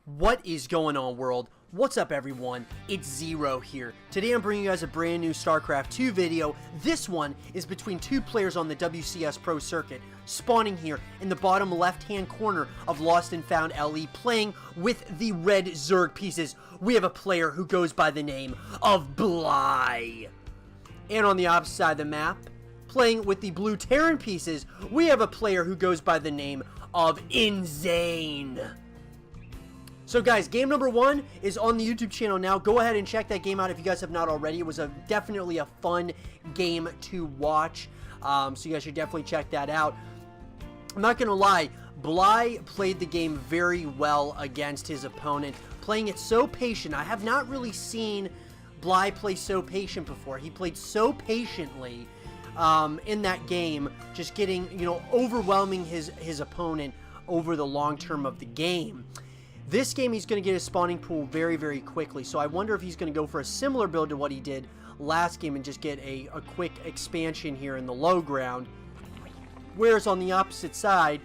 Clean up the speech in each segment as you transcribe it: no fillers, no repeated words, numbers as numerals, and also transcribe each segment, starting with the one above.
What is going on, world? What's up, everyone? It's Zero here. Today I'm bringing you guys a brand new Starcraft 2 video. This one is between two players on the WCS Pro circuit, spawning here in the bottom left-hand corner of Lost and Found LE, playing with the red Zerg pieces. We have a player who goes by the name of Bly. And on the opposite side of the map, playing with the blue Terran pieces, we have a player who goes by the name of InZane. So guys, game number 1 is on the YouTube channel now. Go ahead and check that game out if you guys have not already. It was definitely a fun game to watch. So you guys should definitely check that out. I'm not going to lie, Bly played the game very well against his opponent, playing it so patient. I have not really seen Bly play so patient before. He played so patiently in that game, just getting, overwhelming his opponent over the long term of the game. This game, he's going to get his spawning pool very, very quickly, so I wonder if he's going to go for a similar build to what he did last game and just get a quick expansion here in the low ground. Whereas on the opposite side,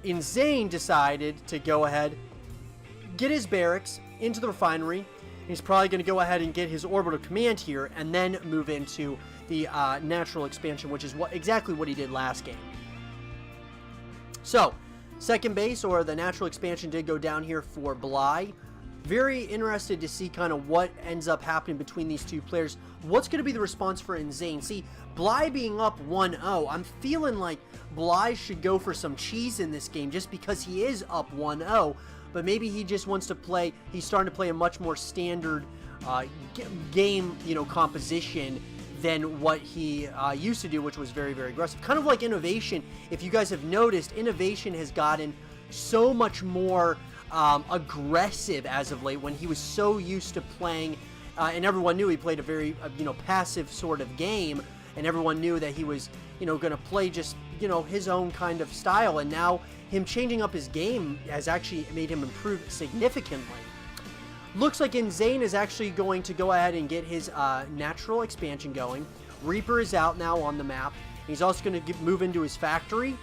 InZane decided to go ahead, get his barracks into the refinery. He's probably going to go ahead and get his orbital command here and then move into the natural expansion, which is exactly what he did last game. So, second base, or the natural expansion, did go down here for Bly. Very interested to see kind of what ends up happening between these two players. What's going to be the response for InZane? See, Bly being up 1-0, I'm feeling like Bly should go for some cheese in this game just because he is up 1-0. But maybe he just wants to play, he's starting to play a much more standard game, composition than what he used to do, which was very, very aggressive. Kind of like Innovation. If you guys have noticed, Innovation has gotten so much more aggressive as of late, when he was so used to playing, and everyone knew he played a very, passive sort of game, and everyone knew that he was, going to play just, his own kind of style, and now him changing up his game has actually made him improve significantly. Looks like InZane is actually going to go ahead and get his natural expansion going. Reaper is out now on the map. He's also going to move into his factory.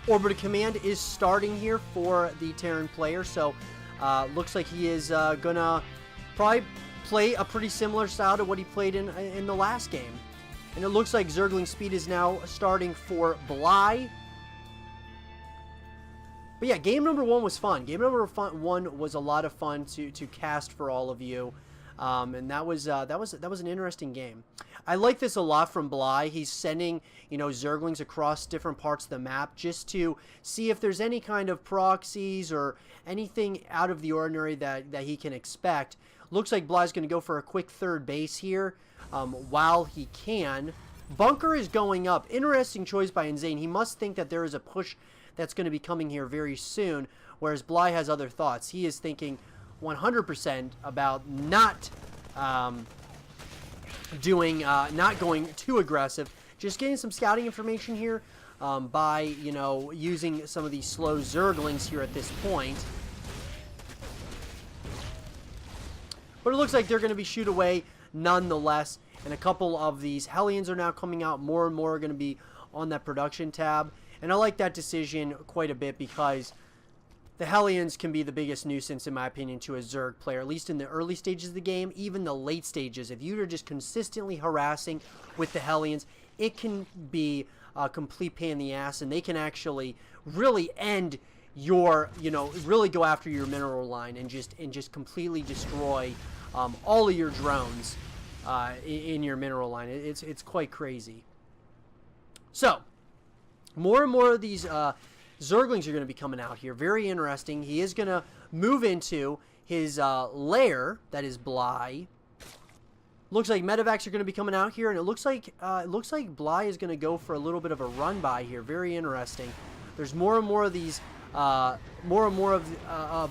Orbital command is starting here for the Terran player, so looks like he is going to probably play a pretty similar style to what he played in the last game. And it looks like Zergling speed is now starting for Bly. But yeah, game number 1 was fun. Game number 1 was a lot of fun to cast for all of you, and that was an interesting game. I like this a lot from Bly. He's sending Zerglings across different parts of the map just to see if there's any kind of proxies or anything out of the ordinary that he can expect. Looks like Bly's going to go for a quick third base here while he can. Bunker is going up. Interesting choice by InZane. He must think that there is a push that's going to be coming here very soon, whereas Bly has other thoughts. He is thinking 100% about not going too aggressive, just getting some scouting information here by using some of these slow Zerglings here at this point. But it looks like they're going to be shoot away nonetheless, and a couple of these Hellions are now coming out. More and more are going to be on that production tab. And I like that decision quite a bit because the Hellions can be the biggest nuisance, in my opinion, to a Zerg player, at least in the early stages of the game, even the late stages. If you're just consistently harassing with the Hellions, it can be a complete pain in the ass, and they can actually really end your, really go after your mineral line and just completely destroy all of your drones in your mineral line. It's quite crazy. So, more and more of these Zerglings are going to be coming out here. Very interesting. He is going to move into his lair, that is Bly. Looks like medevacs are going to be coming out here, and it looks like Bly is going to go for a little bit of a run by here. Very interesting. There's more and more of these, of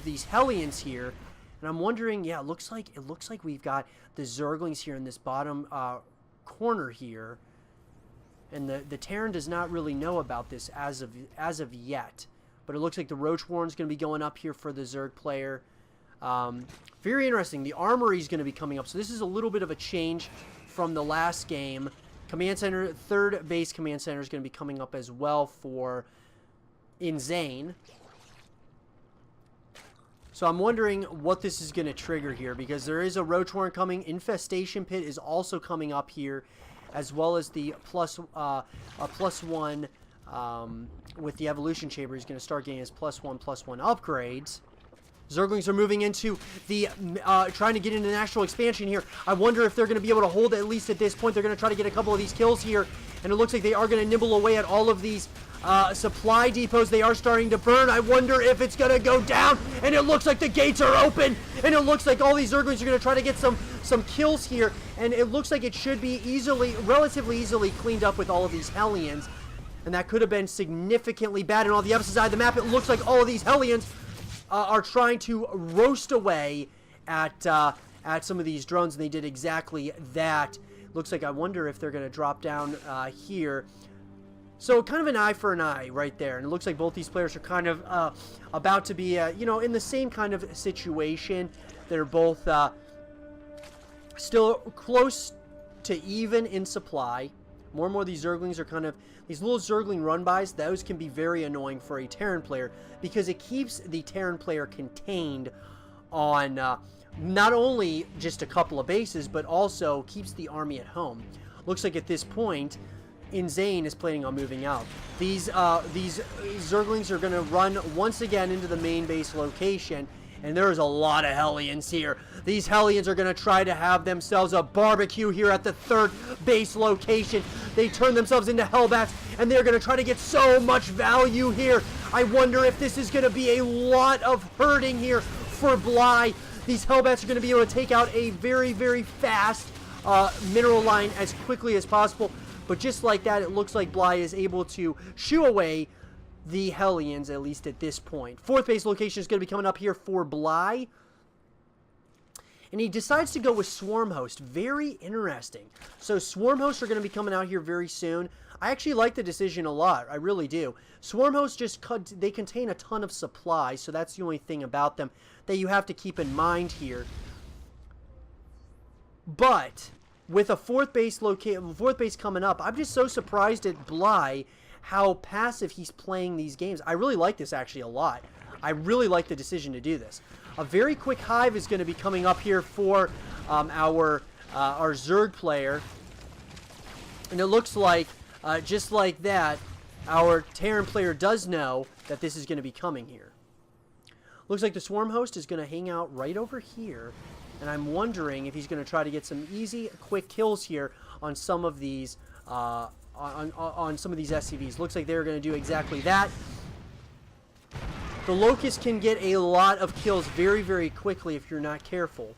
these Hellions here, and I'm wondering. Yeah, it looks like we've got the Zerglings here in this bottom corner here. And the Terran does not really know about this as of yet. But it looks like the Roach Warren's going to be going up here for the Zerg player. Very interesting. The Armory is going to be coming up. So this is a little bit of a change from the last game. Command Center, third base Command Center is going to be coming up as well for InZane. So I'm wondering what this is going to trigger here, because there is a Roach Warren coming. Infestation Pit is also coming up here, as well as the +1 with the Evolution Chamber. He's going to start getting his +1/+1 upgrades. Zerglings are moving into the, trying to get into national expansion here. I wonder if they're going to be able to hold it, at least at this point. They're going to try to get a couple of these kills here, and it looks like they are going to nibble away at all of these supply depots. They are starting to burn. I wonder if it's going to go down, and it looks like the gates are open, and it looks like all these Zerglings are going to try to get some kills here, and it looks like it should be relatively easily cleaned up with all of these Hellions, and that could have been significantly bad. And on the opposite side of the map, it looks like all of these Hellions are trying to roast away at some of these drones, and they did exactly that. Looks like, I wonder if they're going to drop down here. So kind of an eye for an eye right there, and it looks like both these players are kind of about to be, you know, in the same kind of situation. They're both still close to even in supply. More and more of these Zerglings are kind of, these little Zergling run-bys, those can be very annoying for a Terran player, because it keeps the Terran player contained on not only just a couple of bases, but also keeps the army at home. Looks like at this point, InZane is planning on moving out. These Zerglings are going to run once again into the main base location, and there's a lot of Hellions here. These Hellions are going to try to have themselves a barbecue here at the 3rd base location. They turn themselves into Hellbats, and they're going to try to get so much value here. I wonder if this is going to be a lot of hurting here for Bly. These Hellbats are going to be able to take out a very, very fast mineral line as quickly as possible. But just like that, it looks like Bly is able to shoo away the Hellions, at least at this point. 4th base location is going to be coming up here for Bly. And he decides to go with Swarm Host. Very interesting. So Swarm Hosts are going to be coming out here very soon. I actually like the decision a lot. I really do. Swarm Hosts they contain a ton of supply, so that's the only thing about them that you have to keep in mind here. But with a 4th base coming up, I'm just so surprised at Bly how passive he's playing these games. I really like this actually a lot. I really like the decision to do this. A very quick hive is going to be coming up here for our Zerg player. And it looks like, just like that, our Terran player does know that this is going to be coming here. Looks like the Swarm Host is going to hang out right over here. And I'm wondering if he's going to try to get some easy, quick kills here on some of these on some of these SCVs. Looks like they're going to do exactly that. The Locust can get a lot of kills very, very quickly if you're not careful.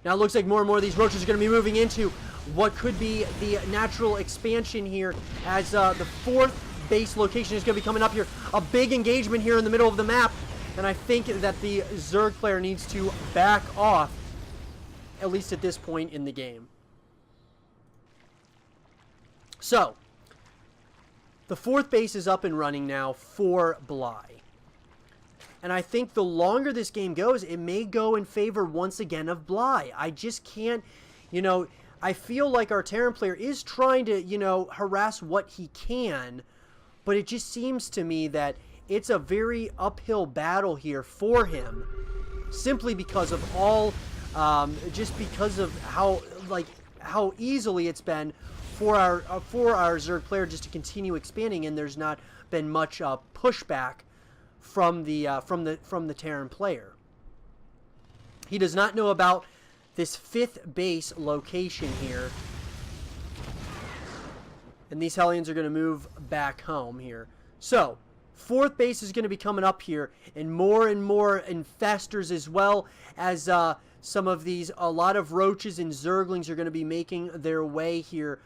Now it looks like more and more of these Roaches are going to be moving into what could be the natural expansion here, as the 4th base location is going to be coming up here. A big engagement here in the middle of the map, and I think that the Zerg player needs to back off, at least at this point in the game. So, the 4th base is up and running now for Bly. And I think the longer this game goes, it may go in favor once again of Bly. I just can't, you know, I feel like our Terran player is trying to, you know, harass what he can, but it just seems to me that it's a very uphill battle here for him, simply because of all, just because of how easily it's been for our Zerg player just to continue expanding, and there's not been much pushback from the Terran player. He does not know about this 5th base location here, and these Hellions are going to move back home here. So 4th base is going to be coming up here, and more infestors, as well as some of these, a lot of Roaches and Zerglings are going to be making their way here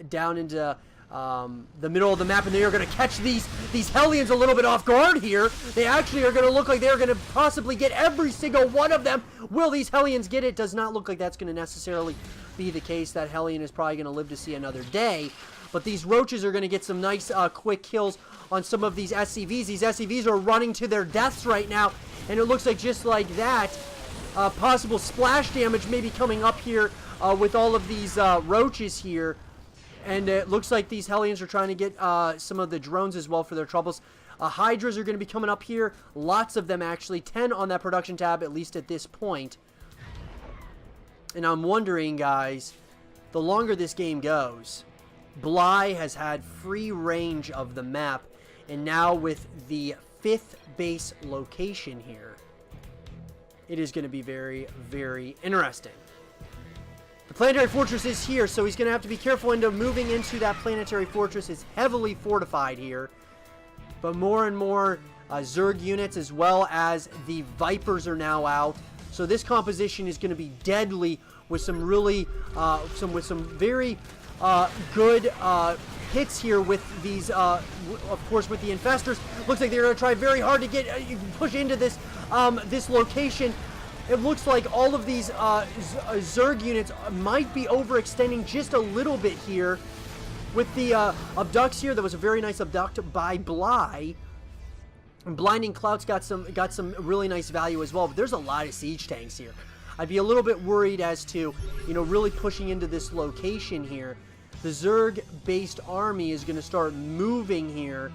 down into the middle of the map, and they are going to catch these Hellions a little bit off guard here. They actually are going to look like they're going to possibly get every single one of them. Will these Hellions get it? Does not look like that's going to necessarily be the case. That Hellion is probably going to live to see another day. But these Roaches are going to get some nice quick kills on some of these SCVs. These SCVs are running to their deaths right now, and it looks like just like that, possible splash damage may be coming up here with all of these Roaches here. And it looks like these Hellions are trying to get some of the drones as well for their troubles. Hydras are going to be coming up here. Lots of them, actually. 10 on that production tab, at least at this point. And I'm wondering, guys, the longer this game goes, Bly has had free range of the map. And now with the 5th base location here, it is going to be very, very interesting. The planetary fortress is here, so he's going to have to be careful into moving into that planetary fortress. It's heavily fortified here. But more and more Zerg units as well as the Vipers are now out. So this composition is going to be deadly with some really, some very good hits here with these, of course, with the Infestors. Looks like they're going to try very hard to get push into this this location. It looks like all of these Zerg units might be overextending just a little bit here. With the abducts here, that was a very nice abduct by Bly. And Blinding Clout's got some really nice value as well. But there's a lot of siege tanks here. I'd be a little bit worried as to, you know, really pushing into this location here. The Zerg-based army is going to start moving here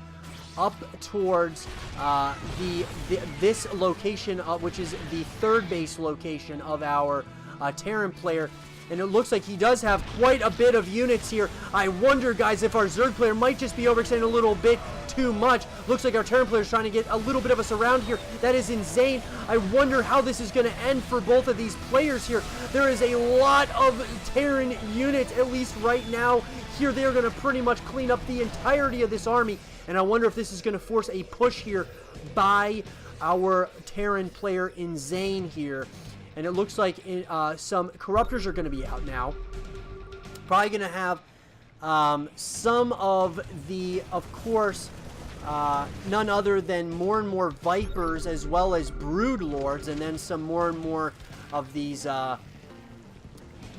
up towards this location, which is the 3rd base location of our Terran player. And it looks like he does have quite a bit of units here. I wonder, guys, if our Zerg player might just be overextending a little bit too much. Looks like our Terran player is trying to get a little bit of a surround here. That is InZane. I wonder how this is going to end for both of these players here. There is a lot of Terran units, at least right now. Here they are going to pretty much clean up the entirety of this army. And I wonder if this is going to force a push here by our Terran player InZane here. And it looks like some Corruptors are going to be out now. Probably going to have some of the, of course, none other than more and more Vipers as well as Brood Lords. And then some more and more of these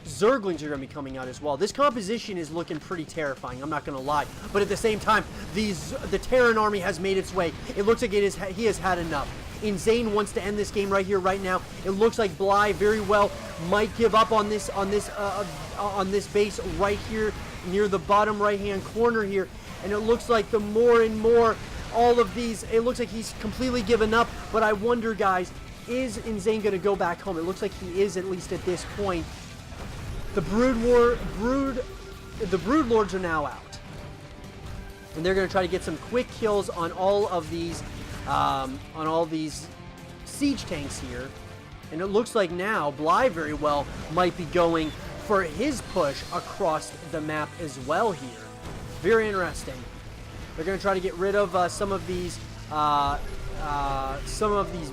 Zerglings are going to be coming out as well. This composition is looking pretty terrifying, I'm not going to lie. But at the same time, the Terran army has made its way. It looks like he has had enough. InZane wants to end this game right here, right now. It looks like Bly very well might give up on this base right here near the bottom right-hand corner here. And it looks like the more and more all of these, it looks like he's completely given up. But I wonder, guys, is InZane going to go back home? It looks like he is, at least at this point. The Brood Lords are now out. And they're going to try to get some quick kills on all of these siege tanks here. And it looks like now Bly very well might be going for his push across the map as well here. Very interesting. They're going to try to get rid of some of these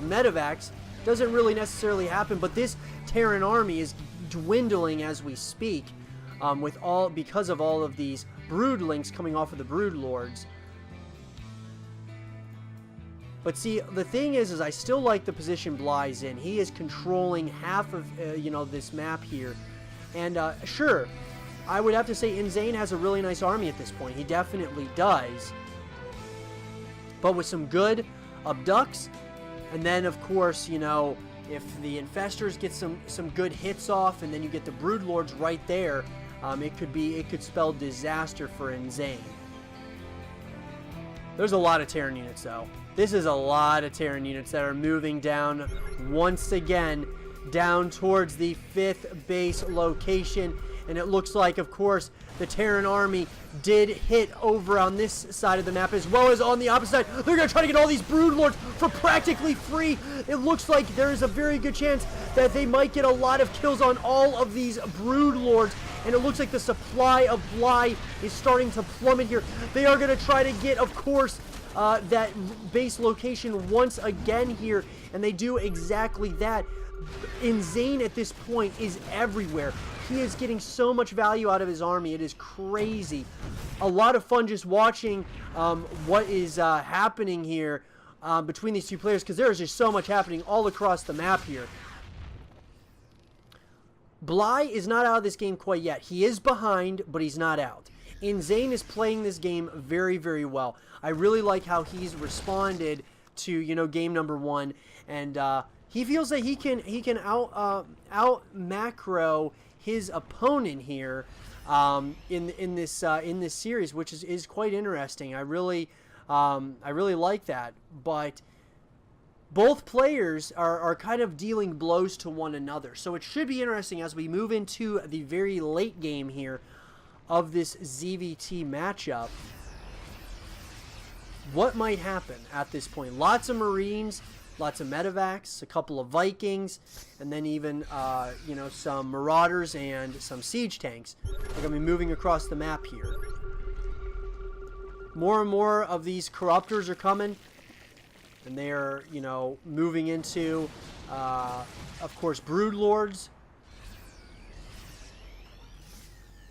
medevacs. Doesn't really necessarily happen, but this Terran army is dwindling as we speak, because of all of these broodlings coming off of the Brood Lords. But see, the thing is I still like the position Bly's in. He is controlling half of this map here, and sure, I would have to say InZane has a really nice army at this point. He definitely does. But with some good abducts, and then of course, you know, if the Infestors get some good hits off, and then you get the Brood Lords right there, it could spell disaster for InZane. There's a lot of Terran units though. This is a lot of Terran units that are moving down once again, down towards the 5th base location. And it looks like, of course, the Terran army did hit over on this side of the map as well as on the opposite side. They're going to try to get all these Brood Lords for practically free. It looks like there is a very good chance that they might get a lot of kills on all of these Brood Lords. And it looks like the supply of Bly is starting to plummet here. They are going to try to get, of course, that base location once again here. And they do exactly that. InZane at this point is everywhere. He is getting so much value out of his army. It is crazy. A lot of fun just watching what is happening here between these two players, because there is just so much happening all across the map here. Bly is not out of this game quite yet. He is behind, but he's not out. InZane is playing this game very, very well. I really like how he's responded to, you know, game number 1, and he feels that he can out macro his opponent here in this series, which is quite interesting. I really I really like that. But both players are kind of dealing blows to one another. So it should be interesting as we move into the very late game here of this ZvT matchup. What might happen at this point? Lots of Marines, lots of medevacs, a couple of Vikings, and then even, you know, some Marauders and some siege tanks are going to be moving across the map here. More and more of these Corruptors are coming, and they are, you know, moving into, of course, Broodlords.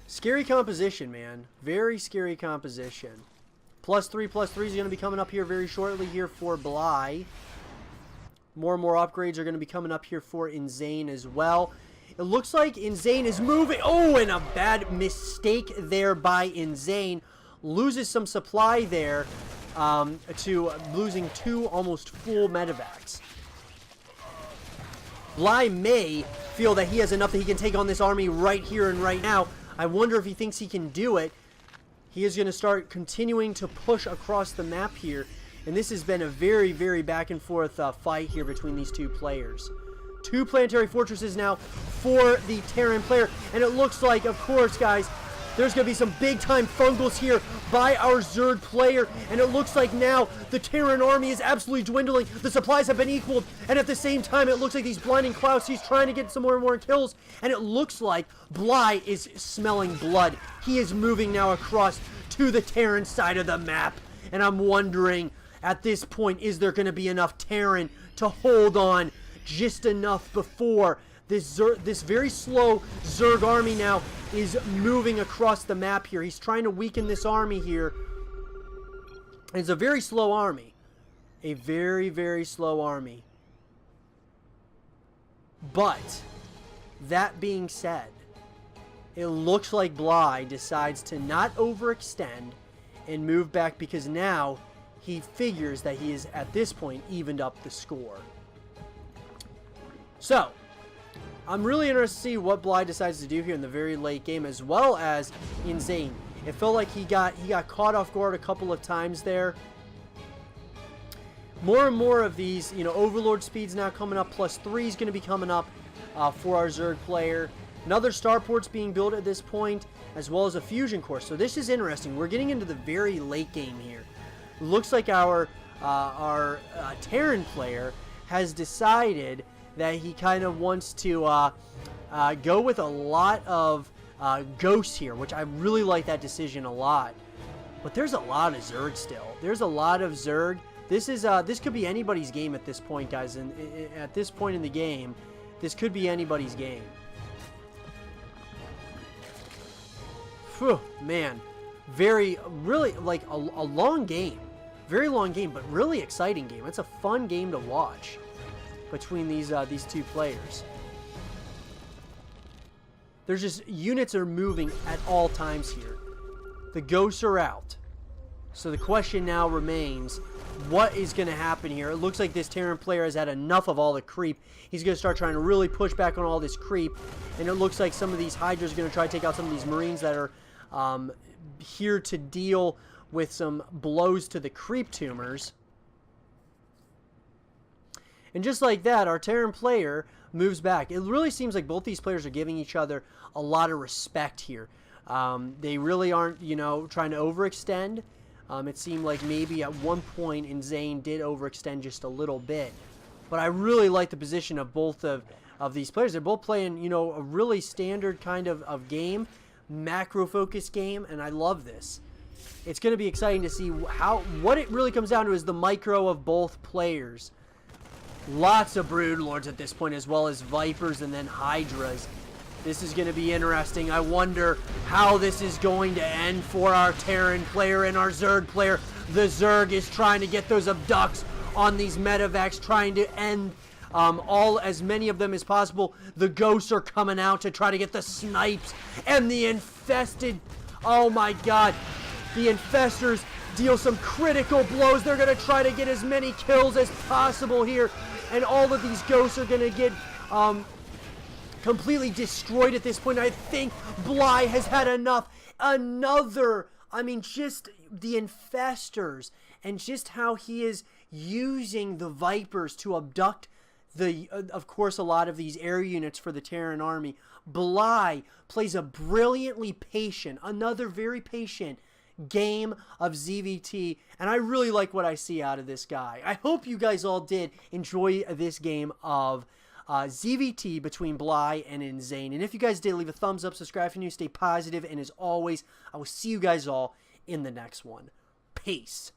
Scary composition, man. Very scary composition. +3, +3 is going to be coming up here very shortly here for Bly. More and more upgrades are going to be coming up here for InZane as well. It looks like InZane is moving. Oh, and a bad mistake there by InZane. Loses some supply there to losing 2 almost full medevacs. Bly may feel that he has enough that he can take on this army right here and right now. I wonder if he thinks he can do it. He is going to start continuing to push across the map here. And this has been a very, very back and forth fight here between these two players. 2 planetary fortresses now for the Terran player. And it looks like, of course, guys, there's going to be some big-time fungals here by our Zerg player. And it looks like now the Terran army is absolutely dwindling. The supplies have been equaled. And at the same time, it looks like these blinding clouds, he's trying to get some more and more kills. And it looks like Bly is smelling blood. He is moving now across to the Terran side of the map. And I'm wondering, at this point, is there going to be enough Terran to hold on just enough before this very slow Zerg army now is moving across the map here. He's trying to weaken this army here. It's a very slow army. A very, very slow army. But, that being said, it looks like Bly decides to not overextend and move back because now he figures that he is, at this point, evened up the score. So, I'm really interested to see what Bly decides to do here in the very late game, as well as InZane. It felt like he got caught off guard a couple of times there. More and more of these, you know, Overlord speeds now coming up. +3 is going to be coming up for our Zerg player. Another starport's being built at this point, as well as a fusion core. So this is interesting. We're getting into the very late game here. Looks like our Terran player has decided that he kind of wants to go with a lot of ghosts here, which I really like that decision a lot. But there's a lot of Zerg still. There's a lot of Zerg. This could be anybody's game at this point, guys. And at this point in the game, this could be anybody's game. Whew, man, really like a long game. Very long game, but really exciting game. It's a fun game to watch between these two players. There's just units are moving at all times here. The ghosts are out. So the question now remains, what is going to happen here? It looks like this Terran player has had enough of all the creep. He's going to start trying to really push back on all this creep. And it looks like some of these Hydras are going to try to take out some of these Marines that are here to deal with some blows to the creep tumors. And just like that, our Terran player moves back. It really seems like both these players are giving each other a lot of respect here. They really aren't, you know, trying to overextend. It seemed like maybe at one point InZane did overextend just a little bit. But I really like the position of both of these players. They're both playing, you know, a really standard kind of game, macro-focused game, and I love this. It's going to be exciting to see what it really comes down to is the micro of both players. Lots of Broodlords at this point, as well as Vipers and then Hydras. This is going to be interesting. I wonder how this is going to end for our Terran player and our Zerg player. The Zerg is trying to get those abducts on these medevacs, trying to end as many of them as possible. The ghosts are coming out to try to get the snipes and the infested. Oh my god. The infestors deal some critical blows. They're going to try to get as many kills as possible here. And all of these ghosts are going to get completely destroyed at this point. I think Bly has had enough. I mean, just the infestors and just how he is using the Vipers to abduct of course, a lot of these air units for the Terran army. Bly plays a brilliantly patient, another very patient game of ZvT, and I really like what I see out of this guy. I hope you guys all did enjoy this game of ZvT between Bly and InZane. And if you guys did, leave a thumbs up, subscribe if you're new, stay positive, and as always, I will see you guys all in the next one. Peace.